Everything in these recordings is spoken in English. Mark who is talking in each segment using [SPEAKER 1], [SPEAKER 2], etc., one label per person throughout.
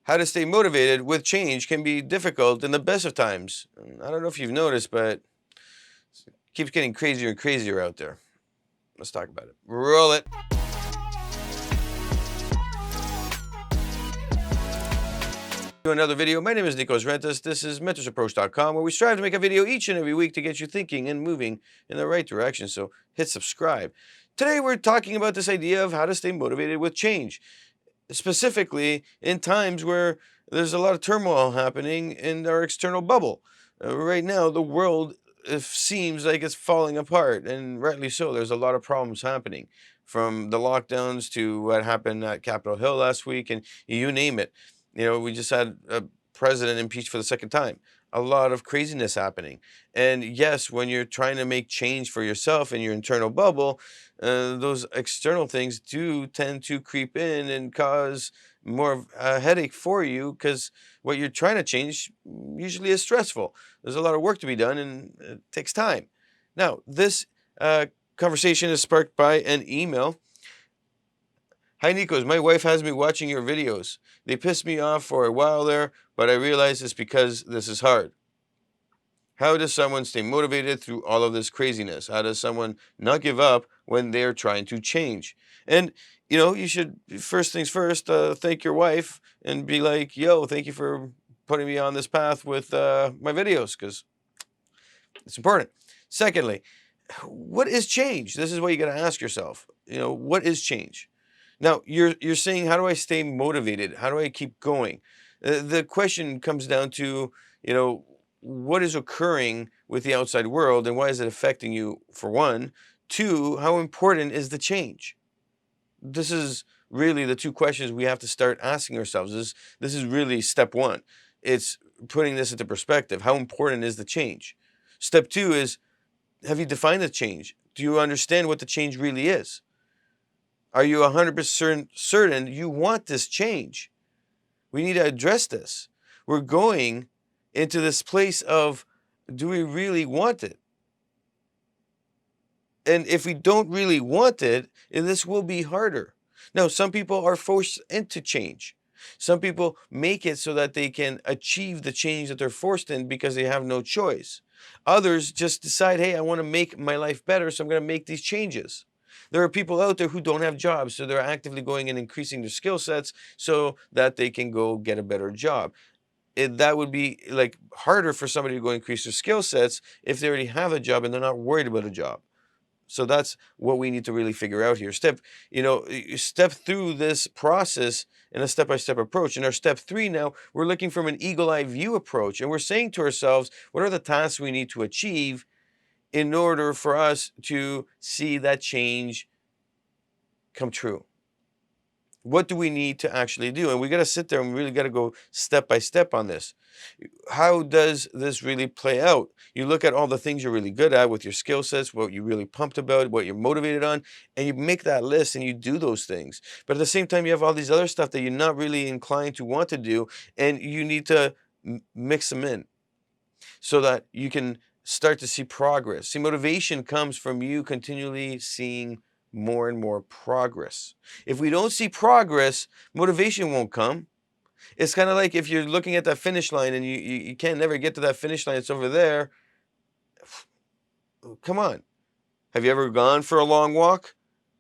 [SPEAKER 1] How to stay motivated with change can be difficult in the best of times. I don't know if you've noticed, but it keeps getting crazier and crazier out there. Let's talk about it. Roll it. Another video. My name is Nikos Rentas. This is mentorsapproach.com, where we strive to make a video each and every week to get you thinking and moving in the right direction. So hit subscribe. Today we're talking about this idea of how to stay motivated with change, specifically in times where there's a lot of turmoil happening in our external bubble. Right now, the world seems like it's falling apart, and rightly so. There's a lot of problems happening, from the lockdowns to what happened at Capitol Hill last week, and you name it. We just had a president impeached for the second time. A lot of craziness happening. And yes, when you're trying to make change for yourself in your internal bubble, those external things do tend to creep in and cause more of a headache for you, because what you're trying to change usually is stressful. There's a lot of work to be done, and it takes time. Now, this conversation is sparked by an email. Hi, Nikos. My wife has me watching your videos. They pissed me off for a while there, but I realize it's because this is hard. How does someone stay motivated through all of this craziness? How does someone not give up when they're trying to change? And, you should, first things first, thank your wife and be like, yo, thank you for putting me on this path with my videos, because it's important. Secondly, what is change? This is what you got to ask yourself. What is change? Now, you're saying, how do I stay motivated? How do I keep going? The question comes down to, what is occurring with the outside world, and why is it affecting you, for one? Two, how important is the change? This is really the two questions we have to start asking ourselves. This is really step one. It's putting this into perspective. How important is the change? Step two is, have you defined the change? Do you understand what the change really is? Are you 100% certain you want this change? We need to address this. We're going into this place of, do we really want it? And if we don't really want it, this will be harder. Now, some people are forced into change. Some people make it so that they can achieve the change that they're forced in because they have no choice. Others just decide, hey, I want to make my life better, so I'm going to make these changes. There are people out there who don't have jobs, so they're actively going and increasing their skill sets so that they can go get a better job. That would be like harder for somebody to go increase their skill sets if they already have a job and they're not worried about a job. So that's what we need to really figure out here. You step through this process in a step-by-step approach. In our step three now, we're looking from an eagle-eye view approach, and we're saying to ourselves, what are the tasks we need to achieve in order for us to see that change come true? What do we need to actually do? And we got to sit there and we really got to go step by step on this. How does this really play out? You look at all the things you're really good at with your skill sets, what you're really pumped about, what you're motivated on, and you make that list and you do those things. But at the same time, you have all these other stuff that you're not really inclined to want to do, and you need to mix them in so that you can start to see progress. See, motivation comes from you continually seeing more and more progress. If we don't see progress, motivation won't come. It's kind of like if you're looking at that finish line and you can't never get to that finish line, it's over there. Come on. Have you ever gone for a long walk?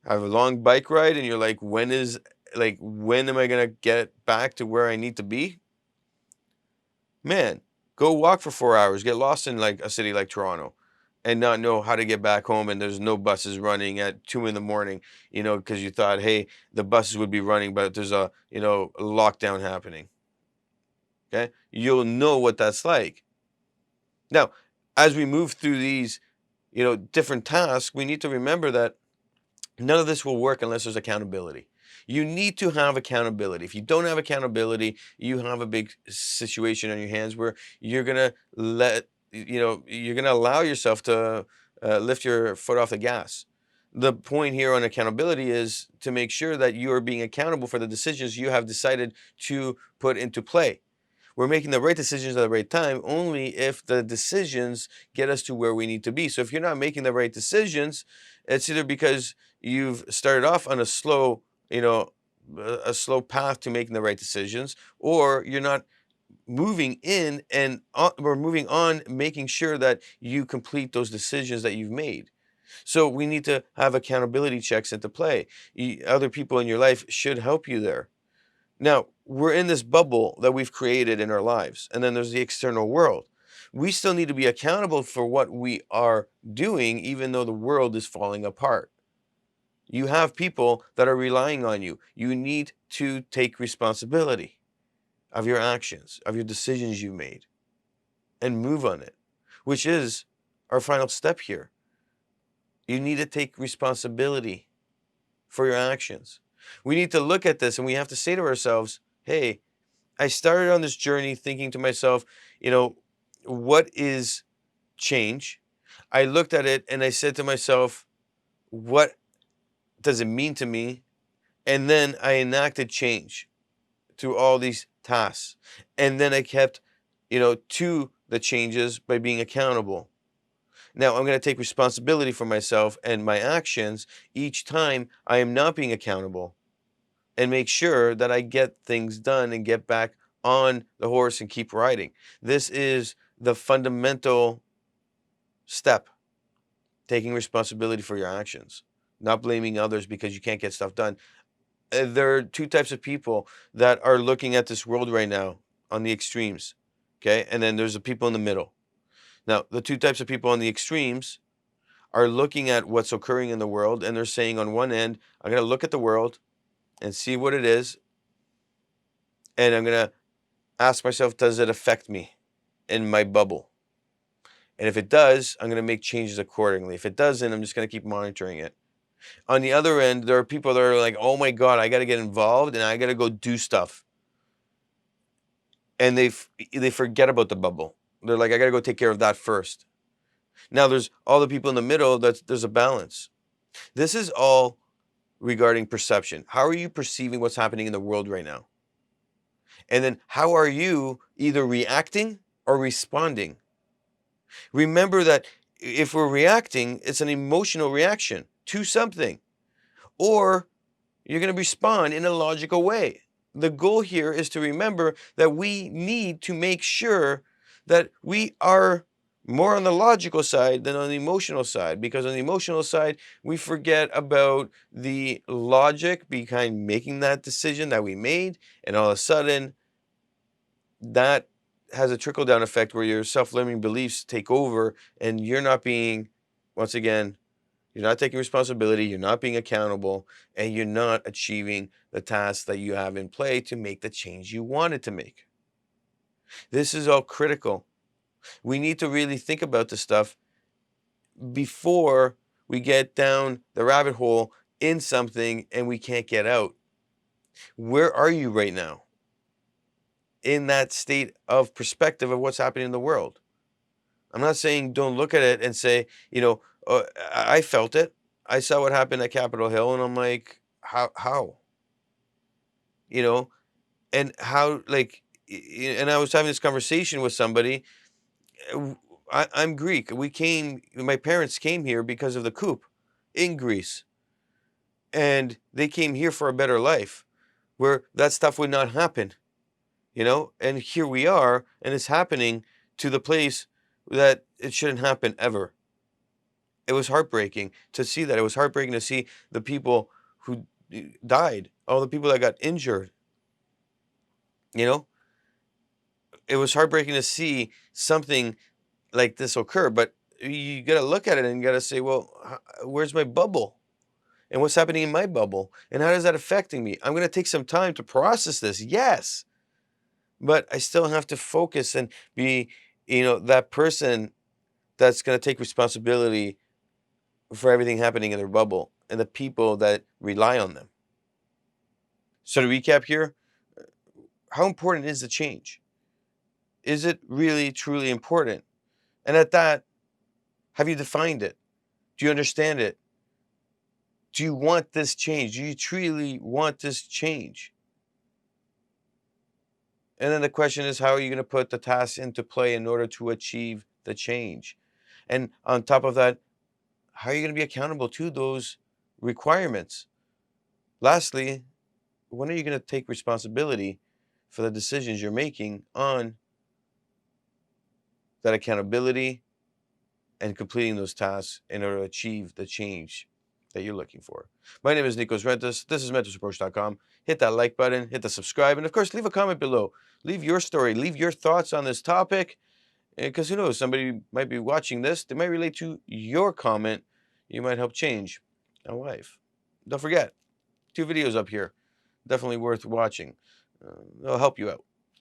[SPEAKER 1] Have a long bike ride and you're like, when am I going to get back to where I need to be? Man, go walk for 4 hours, get lost in like a city like Toronto, and not know how to get back home, and there's no buses running at 2 in the morning, because you thought, hey, the buses would be running, but there's a lockdown happening. Okay, you'll know what that's like. Now, as we move through these different tasks, we need to remember that none of this will work unless there's accountability. You need to have accountability. If you don't have accountability, you have a big situation on your hands where you're gonna you're gonna allow yourself to lift your foot off the gas. The point here on accountability is to make sure that you are being accountable for the decisions you have decided to put into play. We're making the right decisions at the right time only if the decisions get us to where we need to be. So if you're not making the right decisions, it's either because you've started off on a slow, a slow path to making the right decisions, or you're not moving in and or moving on, making sure that you complete those decisions that you've made. So we need to have accountability checks into play. Other people in your life should help you there. Now, we're in this bubble that we've created in our lives, and then there's the external world. We still need to be accountable for what we are doing, even though the world is falling apart. You have people that are relying on you. You need to take responsibility of your actions, of your decisions you made, and move on it, which is our final step here. You need to take responsibility for your actions. We need to look at this and we have to say to ourselves, hey, I started on this journey thinking to myself, what is change? I looked at it and I said to myself, what does it mean to me? And then I enacted change through all these tasks. And then I kept, to the changes by being accountable. Now I'm going to take responsibility for myself and my actions each time I am not being accountable, and make sure that I get things done and get back on the horse and keep riding. This is the fundamental step, taking responsibility for your actions, not blaming others because you can't get stuff done. There are two types of people that are looking at this world right now on the extremes, okay? And then there's the people in the middle. Now, the two types of people on the extremes are looking at what's occurring in the world, and they're saying on one end, I'm going to look at the world and see what it is, and I'm going to ask myself, does it affect me in my bubble? And if it does, I'm going to make changes accordingly. If it doesn't, I'm just going to keep monitoring it. On the other end, there are people that are like, oh my God, I got to get involved and I got to go do stuff. And they forget about the bubble. They're like, I got to go take care of that first. Now there's all the people in the middle, there's a balance. This is all regarding perception. How are you perceiving what's happening in the world right now? And then how are you either reacting or responding? Remember that if we're reacting, it's an emotional reaction to something, or you're going to respond in a logical way. The goal here is to remember that we need to make sure that we are more on the logical side than on the emotional side, because on the emotional side, we forget about the logic behind making that decision that we made, and all of a sudden, that has a trickle down effect where your self-limiting beliefs take over and you're not being, once again, you're not taking responsibility, you're not being accountable, and you're not achieving the tasks that you have in play to make the change you wanted to make. This is all critical. We need to really think about this stuff before we get down the rabbit hole in something and we can't get out. Where are you right now in that state of perspective of what's happening in the world? I'm not saying don't look at it and say, I felt it. I saw what happened at Capitol Hill, and I'm like, how, you know, and how, like, and I was having this conversation with somebody. I'm Greek. My parents came here because of the coup in Greece, and they came here for a better life, where that stuff would not happen, and here we are, and it's happening to the place that it shouldn't happen ever. It was heartbreaking to see that. It was heartbreaking to see the people who died, all the people that got injured. It was heartbreaking to see something like this occur, but you got to look at it and you got to say, well, where's my bubble? And what's happening in my bubble? And how is that affecting me? I'm going to take some time to process this, yes, but I still have to focus and be, that person that's going to take responsibility for everything happening in their bubble and the people that rely on them. So to recap here, how important is the change? Is it really, truly important? And at that, have you defined it? Do you understand it? Do you want this change? Do you truly want this change? And then the question is, how are you going to put the tasks into play in order to achieve the change? And on top of that, how are you going to be accountable to those requirements? Lastly, when are you going to take responsibility for the decisions you're making on that accountability and completing those tasks in order to achieve the change that you're looking for? My name is Nikos Rentas. This is mentorsapproach.com. Hit that like button, hit the subscribe, and of course, leave a comment below. Leave your story, leave your thoughts on this topic, because who knows, somebody might be watching this. They might relate to your comment. You might help change a life. Don't forget, 2 videos up here. Definitely worth watching. They'll help you out.